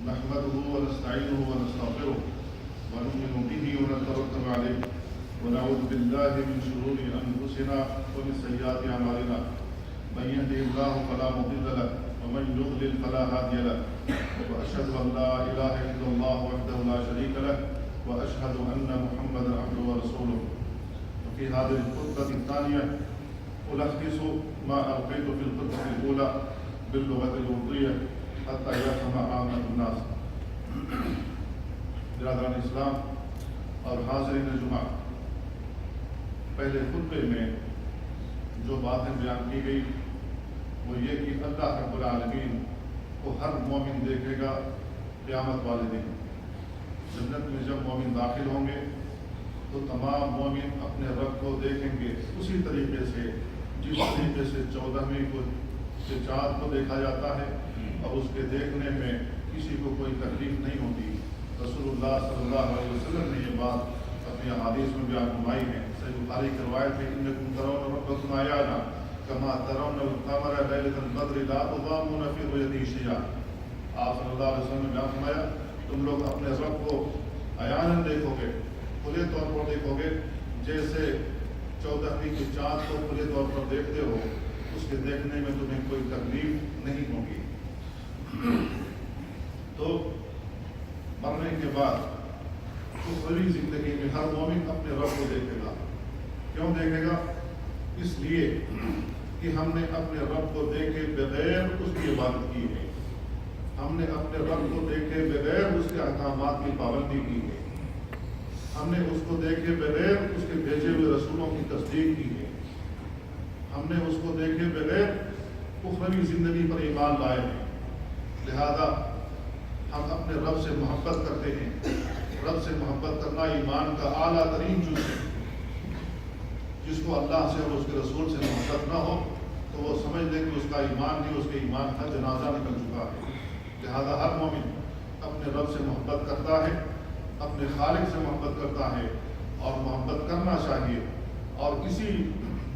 نحمده ونستعينه ونستغفره ونؤمن به ونتوكل عليه ونعوذ بالله من شرور أنفسنا ومن سيئات أعمالنا من يهده الله فلا مضل له ومن يضلل فلا هادي له وأشهد أن لا إله إلا الله وحده لا شريك له وأشهد أن محمدا عبده ورسوله. وفي هذه الخطبة الثانية ألخص ما ألقيت في الخطبة الأولى باللغة الأردية حتى يفهم عامة الناس. برادران اسلام اور حاضرین جمعہ، پہلے خطبے میں جو باتیں بیان کی گئی وہ یہ کہ اللہ رب العالمین کو ہر مومن دیکھے گا قیامت والے دن. جنت میں جب مومن داخل ہوں گے تو تمام مومن اپنے رب کو دیکھیں گے اسی طریقے سے جس طریقے سے 14ویں کو چاند کو دیکھا جاتا ہے اور اس کے دیکھنے میں کسی کو کوئی تکلیف نہیں ہوتی. رسول اللہ صلی اللہ علیہ وسلم نے یہ بات اپنی احادیث میں بیان فرمائی ہے. صحیح بخاری کی روایت ہے انکم ترون ربکم عیانا کما ترون القمر لیلۃ البدر لا تضامون فی رؤیتہ شیئا. آپ صلی اللہ علیہ وسلم نے بیان فرمایا تم لوگ اپنے رب کو عیانا دیکھو گے، کھلے طور پر دیکھو گے، جیسے 14ویں کے چاند کو کھلے طور پر دیکھتے ہو. اس کے دیکھنے میں تمہیں کوئی تکلیف نہیں ہوگی. تو مرنے کے بعد اخروی زندگی میں ہر مومن اپنے رب کو دیکھے گا. کیوں دیکھے گا؟ اس لیے کہ ہم نے اپنے رب کو دیکھے بغیر اس کی عبادت کی ہے. ہم نے اپنے رب کو دیکھے بغیر اس کے احکامات کی پابندی کی ہے. ہم نے اس کو دیکھے بغیر اس کے بھیجے ہوئے رسولوں کی تصدیق کی ہے. ہم نے اس کو دیکھے بغیر اخروی زندگی پر ایمان لائے ہیں. لہذا ہم اپنے رب سے محبت کرتے ہیں. رب سے محبت کرنا ایمان کا اعلیٰ ترین جز ہے. جس کو اللہ سے اور اس کے رسول سے محبت نہ ہو تو وہ سمجھ لے کہ اس کا ایمان نہیں، اس کے ایمان کا جنازہ نکل چکا ہے. لہذا ہر مومن اپنے رب سے محبت کرتا ہے، اپنے خالق سے محبت کرتا ہے اور محبت کرنا چاہیے. اور اسی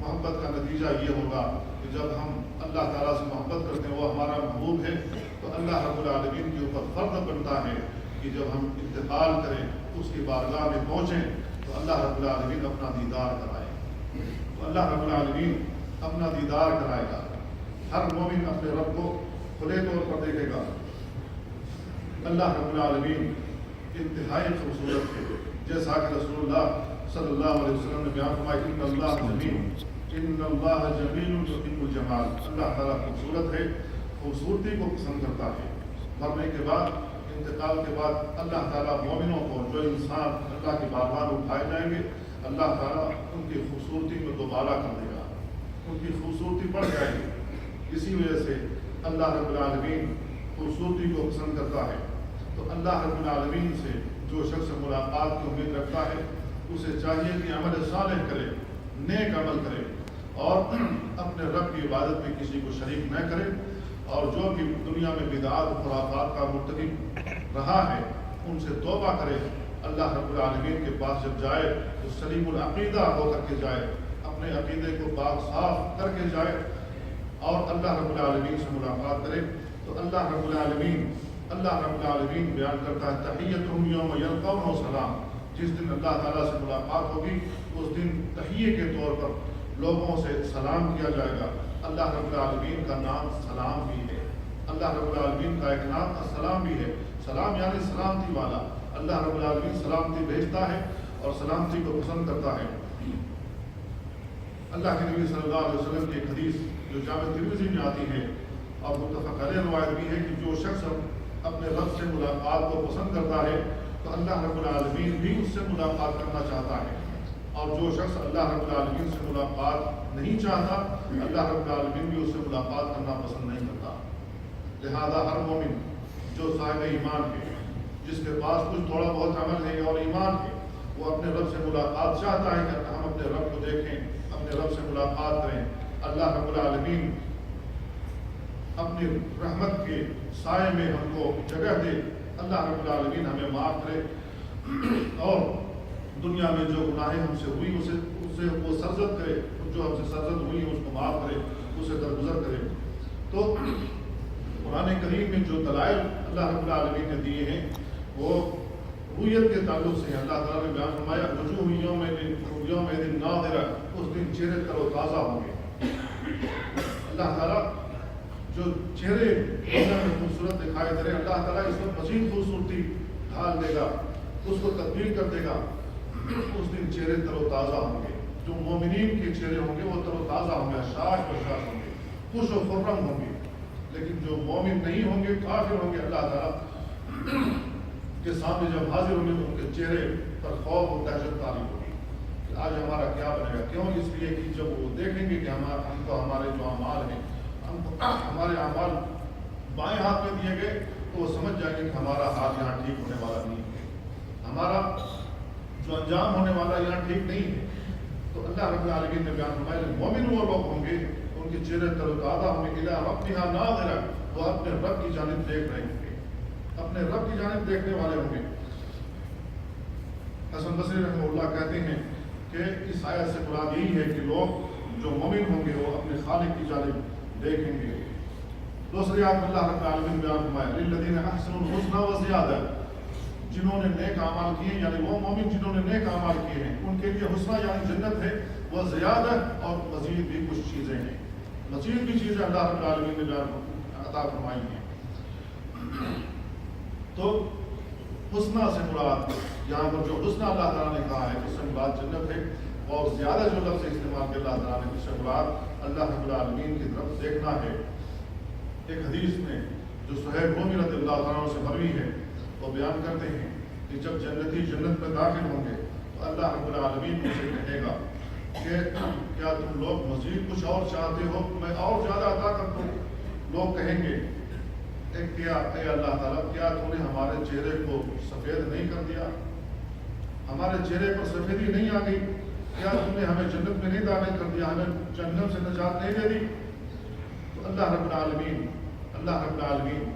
محبت کا نتیجہ یہ ہوگا کہ جب ہم اللہ تعالیٰ سے محبت کرتے ہیں، وہ ہمارا محبوب ہے، تو اللہ رب العالمین کے اوپر فرض بنتا ہے کہ جب ہم انتقال کریں، اس کی بارگاہ میں پہنچیں تو اللہ رب العالمین اپنا دیدار کرائے. تو اللہ رب العالمین اپنا دیدار کرائے گا. ہر مومن اپنے رب کو کھلے طور پر دیکھے گا. اللہ رب العالمین انتہائی خوبصورت ہے. جیسا کہ رسول اللہ صلی اللہ علیہ وسلم نے بیان فرمایا ان اللہ جمیل یحب الجمال. اللہ تعالیٰ خوبصورت ہے، خوبصورتی کو پسند کرتا ہے. مرنے کے بعد، انتقال کے بعد اللہ تعالیٰ مومنوں کو، جو انسان اللہ کی بارگاہ میں اٹھائے جائیں گے، اللہ تعالیٰ ان کی خوبصورتی میں دوبارہ کر دے گا. ان کی خوبصورتی بڑھ جائے گی. اسی وجہ سے اللہ رب العالمین خوبصورتی کو پسند کرتا ہے. تو اللہ رب العالمین سے جو شخص ملاقات کی امید رکھتا ہے اسے چاہیے کہ عمل صالح کرے، نیک عمل کرے اور اپنے رب کی عبادت میں کسی کو شریک نہ کرے. اور جو بھی دنیا میں بدعات و خرافات کا مرتکب رہا ہے ان سے توبہ کرے. اللہ رب العالمین کے پاس جب جائے تو سلیم العقیدہ ہو کر کے جائے، اپنے عقیدے کو پاک صاف کر کے جائے اور اللہ رب العالمین سے ملاقات کرے. تو اللہ رب العالمین بیان کرتا ہے تحیتہم یوم یلقونہ سلام. جس دن اللہ تعالیٰ سے ملاقات ہوگی اس دن تحیے کے طور پر لوگوں سے سلام کیا جائے گا. اللہ رب العالمین کا نام سلام بھی ہے. اللہ رب العالمین کا ایک نام السلام بھی ہے. سلام یعنی سلامتی والا. اللہ رب العالمین سلامتی بھیجتا ہے اور سلامتی کو پسند کرتا ہے. اللہ کے نبی صلی اللہ علیہ وسلم کی ایک حدیث جو جامع ترمذی میں آتی ہے اور متفق علیہ روایت بھی ہے کہ جو شخص اپنے رب سے ملاقات کو پسند کرتا ہے تو اللہ رب العالمین بھی اس سے ملاقات کرنا چاہتا ہے. اور جو شخص اللہ رب العالمین سے ملاقات نہیں چاہتا، اللہ رب العالمین بھی اس سے ملاقات کرنا پسند نہیں کرتا. لہذا ہر مومن جو صاحب ایمان ہے، جس کے پاس کچھ تھوڑا بہت عمل ہے اور ایمان ہے، وہ اپنے رب سے ملاقات چاہتا ہے کہ ہم اپنے رب کو دیکھیں، اپنے رب سے ملاقات کریں. اللہ رب العالمین اپنی رحمت کے سائے میں ہم کو جگہ دے. اللہ رب العالمین ہمیں معاف کرے اور دنیا میں جو گناہیں ہم سے ہوئی اسے وہ سرزد کرے. جو ہم سے سرزد ہوئی اس کو معاف کرے، اسے درگزر کرے. تو قرآن کریم میں جو دلائل اللہ رب العالمین نے دیے ہیں وہ رویت کے تعلق سے ہیں۔ اللہ تعالیٰ نے بیان فرمایا وجوہ یومئذ ناظرہ، اس دن چہرے تر و تازہ ہوں گے۔ اللہ تعالیٰ جو چہرے دنیا میں خوبصورت دکھائی دے رہے اللہ تعالیٰ اس میں مزید خوبصورتی ڈھال دے گا، اس کو تبدیل کر دے گا۔ اس دن چہرے تر و تازہ ہوں گے، جو مومنین کے چہرے ہوں گے وہ تر و تازہ ہوں گے، شاش بشاش ہوں گے، خوش و خرم ہوں گے۔ لیکن جو مومن نہیں ہوں گے، کافر ہوں گے، اللہ تعالیٰ کے سامنے جب حاضر ہوں گے تو ان کے چہرے پر خوف اور دہشت تاری ہوگی کہ آج ہمارا کیا بنے گا۔ کیوں؟ اس لیے کہ جب وہ دیکھیں گے کہ ہم کو ہمارے جو اعمال ہیں، ہمارے اعمال بائیں ہاتھ میں دیے گئے تو وہ سمجھ جائیں گے کہ ہمارا ہاتھ یہاں ٹھیک ہونے والا نہیں ہے، ہمارا جو انجام ہونے والا یہاں ٹھیک نہیں ہے۔ تو اللہ رب العالمین نے بیان فرمایا مومن وہ لوگ ہوں گے ان کے چہرے تر و تازہ ہوں گے، الی ربہا ناظرہ، وہ اپنے رب کی جانب دیکھ رہے ہوں گے، اپنے رب کی جانب دیکھنے والے ہوں گے۔ حسن بصری رحمہ اللہ کہتے ہیں کہ اس آیت سے مراد یہی ہے کہ لوگ جو مومن ہوں گے وہ اپنے خالق کی جانب دیکھیں گے۔ دوسری آیت میں اللہ رب العالمین بیان فرمایا للذین احسنوا الحسنی وزیادہ، جنہوں نے نیک اعمال کیے، یعنی وہ مومن جنہوں نے نیک اعمال کیے ہیں ان کے لیے حسنہ یعنی جنت ہے، وہ زیادہ اور مزید بھی کچھ چیزیں ہیں، مزید بھی چیزیں اللہ رب العالمین نے بیان عطا فرمائی ہیں۔ تو حسنہ سے مراد یہاں پر جو حسنہ اللہ تعالیٰ نے کہا ہے اس سے مراد جنت ہے، اور زیادہ جو لفظ استعمال کیا اللہ تعالیٰ نے اس سے مراد اللہ رب العالمین کی طرف دیکھنا ہے۔ ایک حدیث میں جو صہیب رومی رضی اللہ تعالیٰ سے مروی ہے وہ بیان کرتے ہیں کہ جب جنتی جنت میں داخل ہوں گے تو اللہ رب العالمین ان سے کہے گا کہ کیا تم لوگ مزید کچھ اور چاہتے ہو، میں اور زیادہ عطا کر دوں۔ لوگ کہیں گے کیا اے اللہ تعالیٰ کیا تم نے ہمارے چہرے کو سفید نہیں کر دیا، ہمارے چہرے پر سفیدی نہیں آ گئی، کیا تم نے ہمیں جنت میں نہیں داخل کر دیا، ہمیں جہنم سے نجات نہیں دے دی؟ تو اللہ رب العالمین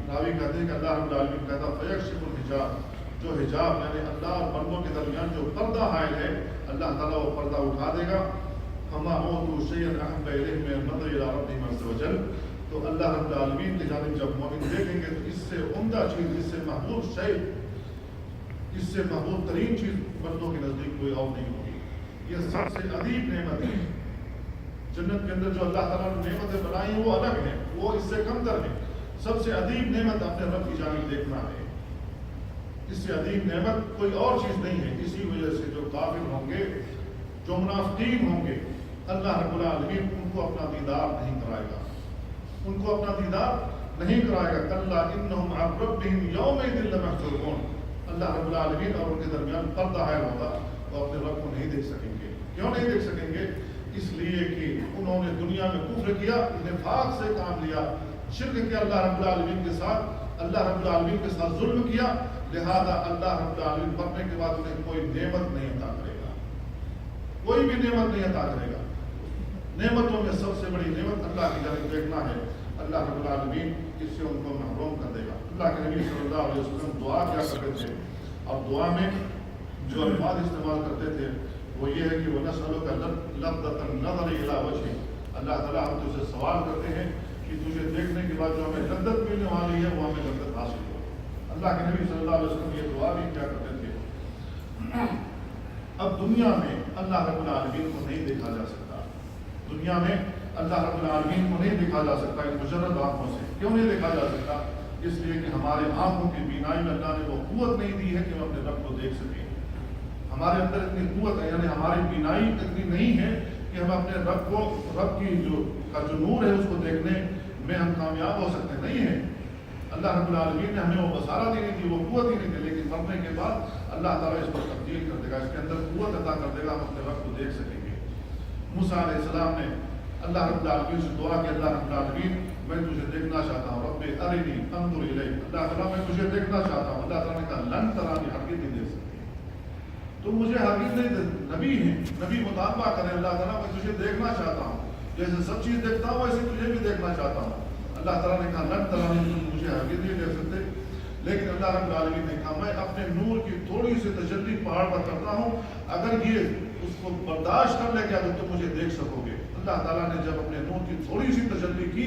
راوی کہتے ہیں کہ اللہ رب العالمین کہتا فیکشف الحجاب، جو حجاب یعنی اللہ اور بندوں کے درمیان جو پردہ حائل ہے اللہ تعالیٰ وہ پردہ اٹھا دے گا۔ فما اوتوا شیئا احب الیہم من النظر الی ربہم عز وجل، تو اللہ رب العالمین کی جانب جب مومن دیکھیں گے تو اس سے عمدہ چیز، اس سے محبوب شے، اس سے محبوب ترین چیز بندوں کے نزدیک کوئی اور نہیں ہوگی۔ یہ سب سے عظیم نعمت ہے جنت کے اندر جو اللہ تعالیٰ نے نعمتیں بنائی ہیں وہ الگ ہیں، وہ اس سے کم تر ہیں۔ سب سے عظیم نعمت اپنے رب کی جانب دیکھنا ہے، اس سے عظیم نعمت کوئی اور چیز نہیں ہے۔ اسی وجہ سے جو کافر ہوں گے، جو منافقین ہوں گے، اللہ رب العالمین ان کو اپنا دیدار نہیں کرائے گا، ان کو اپنا دیدار نہیں کرائے گا۔ کلا انہم عن ربہم یومئذ لمحجوبون، اللہ رب العالمین اور ان کے درمیان پردہ حائل ہوگا، وہ اپنے رب کو نہیں دیکھ سکیں گے۔ کیوں نہیں دیکھ سکیں گے؟ اس لیے کہ انہوں نے دنیا میں کفر کیا، نفاق سے کام لیا، شرک کیا اللہ رب العالمین کے ساتھ، اللہ رب العالمین کے ساتھ ظلم کیا، لہذا اللہ رب العالمین مرنے کے بعد انہیں کوئی نعمت نہیں عطا کرے گا، کوئی بھی نعمت نہیں عطا کرے گا۔ نعمتوں میں سب سے بڑی نعمت اللہ کی جانب دیکھنا ہے، اللہ رب العالمین اس سے ان کو محروم کر دے گا۔ اللہ کے نبی صلی اللہ علیہ وسلم دعا کیا کرتے تھے، اب دعا میں جو الفاظ استعمال کرتے تھے وہ یہ ہے کہ وَنَسْأَلُكَ لَذَّةَ النَّظَرِ إِلَىٰ وَجْهِكَ، اللہ تعالیٰ ہم تجھ سے سوال کرتے ہیں کہ تجھے دیکھنے کے بعد جو ہمیں لذت ملنے والی ہے وہ ہمیں لذت حاصل ہو۔ اللہ کے نبی صلی اللہ علیہ وسلم یہ دعا بھی کیا کرتے تھے۔ اب دنیا میں اللہ رب العالمین کو نہیں دیکھا جا سکتا، دنیا میں اللہ رب العالمین کو نہیں دیکھا جا سکتا ان مجرد آنکھوں سے۔ کیوں نہیں دیکھا جا سکتا؟ اس لیے کہ ہمارے آنکھوں کی بینائی میں اللہ نے وہ قوت نہیں دی ہے کہ ہم اپنے رب کو دیکھ سکیں۔ ہمارے اندر اتنی قوت ہے، یعنی ہماری بینائی اتنی نہیں ہے کہ ہم اپنے رب کی جو نور ہے اس کو دیکھنے میں ہم کامیاب ہو سکتے نہیں ہیں۔ اللہ رب العالمین نے ہمیں وہ بصارت ہی نہیں دی، وہ قوت ہی نہیں دی، لیکن مرنے کے بعد اللہ تعالیٰ اس کو تبدیل کر دے گا، اس کے اندر قوت عطا کر دے گا، ہم اپنے رب کو دیکھ سکیں گے۔ موسیٰ علیہ السلام نے اللہ رب العالمین سے دعا کہ اللہ رب العالمین میں تجھے دیکھنا چاہتا ہوں، رب ارنی انظر الیک، اللہ تعالیٰ میں تجھے دیکھنا چاہتا ہوں۔ اللہ تعالیٰ نے کہا لن ترانی، ہرگز نہیں دیکھ سکتے، تم مجھے ہرگز نہیں، نبی ہیں، نبی مطالبہ کریں اللہ تعالیٰ میں تجھے دیکھنا چاہتا ہوں، جیسے سب چیز دیکھتا ہوں ویسے تجھے بھی دیکھنا چاہتا ہوں۔ اللہ تعالیٰ نے کہا لن ترانی، تم مجھے ہرگز نہیں دیکھ سکتے، لیکن اللہ رب العالمین نے کہا میں اپنے نور کی تھوڑی سی تجلی پہاڑ پر کرتا ہوں، اگر یہ اس کو برداشت کر لے گا تو تم مجھے دیکھ سکو گے۔ اللہ تعالیٰ نے جب اپنے نور کی تھوڑی سی تجلی کی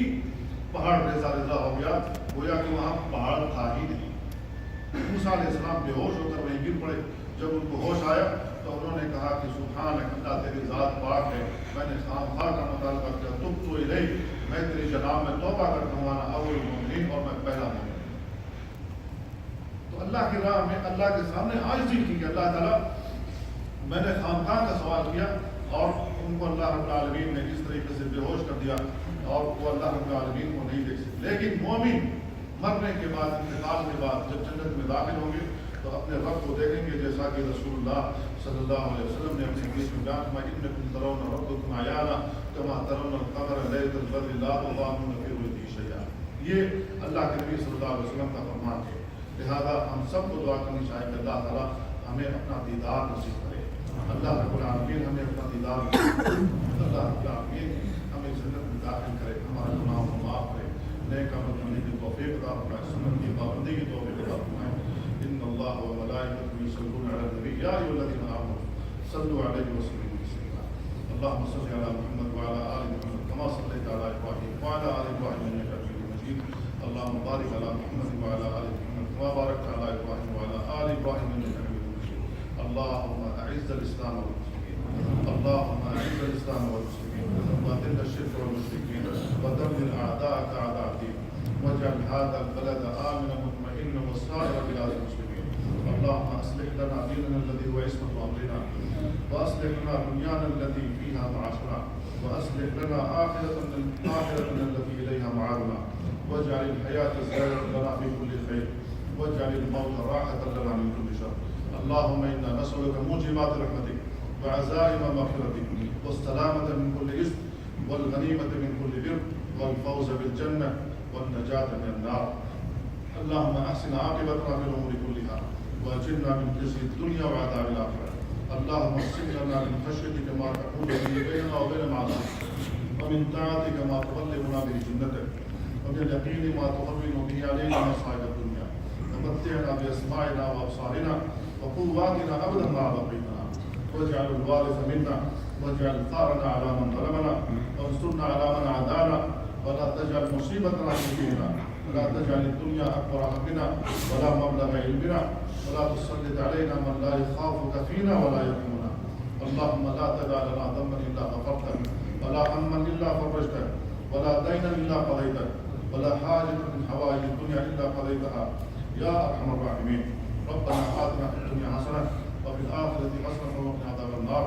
پہاڑ ریزہ ریزہ ہو گیا، گویا کہ وہاں پہاڑ تھا ہی نہیں۔ موسیٰ علیہ السلام بے ہوش ہو کر وہیں گر پڑے۔ جب ان کو ہوش آیا تو انہوں نے کہا کہ سبحان اللہ، تیری ذات پاک ہے، میں نے خواہ کا مطالبہ کیا، تم تو نہیں، میں تیری جناب میں توبہ کرتا ہوں، انا اول المؤمنین، اور میں پہلا مومن۔ تو اللہ کی راہ میں اللہ کے سامنے عاجزی کی کہ اللہ تعالیٰ میں نے خامخواہ کا سوال کیا، اور ان کو اللہ رب العالمین نے اس طریقے سے بے ہوش کر دیا اور وہ اللہ رب العالمین کو نہیں دیکھ سکتے۔ لیکن مومن مرنے کے بعد، انتقال کے بعد جب جنت میں داخل ہوں گے تو اپنے رب کو دیکھیں گے، جیسا کہ رسول اللہ صلی اللہ علیہ وسلم نے اپنے حدیث میں بیان فرمایا، انکم ترون ربکم عیانا کما ترون القمر لیلۃ البدر لا تضامون فی رؤیتہ شیئا۔ یہ اللہ کے نبی صلی اللہ علیہ وسلم کا فرمان ہے۔ لہذا ہم سب کو دعا کرنی چاہیے کہ اللہ تعالیٰ ہمیں اپنا دیدار نصیب کرے، اللہ رب العالمین ہمیں اپنا دیدار نصیب کرے، اللہ رب العالمین ہمیں جنت میں داخل کرے، ہمارے گناہوں کو معاف کرے، نیک عمل کرنے کی توفیق عطا فرمائے، سنت کی پابندی کی توفیق عطا فرمائے۔ ان اللہ و ملائکتہ یصلون علی النبی یا ایھا الذین آمنوا صلوا علیہ وسلموا تسلیما۔ اللهم صل علی محمد وعلی آل محمد کما صلیت علی ابراہیم وعلی آل ابراہیم انک حمید مجید۔ اللهم بارک علی محمد وعلی آل محمد کما بارکت علی ابراہیم وعلی آل ابراہیم انک حمید مجید۔ اللهم اعز الاسلام والمسلمین، اللهم اعز الاسلام والمسلمین واذل الشرك والمشركين ودمر اعداءك اعداء الدين واجعل هذا البلد آمنا مطمئنا وسائر بلاد المسلمين۔ اللهم اصلح لنا ديننا الذي هو عصمة امرنا، واصلح لنا دنيانا التي فيها معاشنا، واصلح لنا آخرتنا التي اليها معادنا، واجعل الحياة زيادة لنا في كل خير، واجعل الموت راحة لنا من كل شر۔ اللهم انا نسألك موجبات رحمتك وعزائم مغفرتك والسلامة من كل إثم والغنيمة من كل بر والفوز بالجنة والنجاة من النار۔ اللهم احسن عاقبتنا في الامور كلها واجرنا من خزي الدنيا وعذاب الاخره۔ اللهم اقسم لنا من خشيتك ما تحول به بيننا وبين معصيتك، ومن طاعتك ما تبلغنا به جنتك، ومن اليقين ما تهون به علينا مصائب الدنيا، ومتعنا باسماعنا وابصارنا وقواتنا ابدا ما بقيتنا، واجعل الوارث منا، واجعل ثارنا على من ظلمنا، وانصرنا على من عادانا، ولا تجعل مصيبتنا في ديننا، ولا تجعل الدنيا أكبر همنا ولا مبلغ علمنا، ولا تسلط علينا من لا يخافك فينا ولا يرحمنا۔ اللهم لا تدع لنا ذنبا إلا غفرته، ولا هما إلا فرجته، ولا دينا إلا قضيته، ولا حاجة من حوائج الدنيا إلا قضيتها يا أرحم الراحمين۔ ربنا آتنا في الدنيا حسنة وفي الآخرة حسنة وقنا عذاب النار۔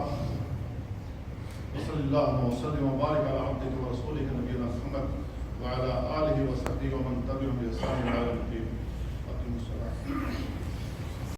وصلى الله وسلم وبارك على عبدك ورسولك نبينا محمد وعلى آله وصحبه ومن تبعهم بإحسان إلى يوم الدين۔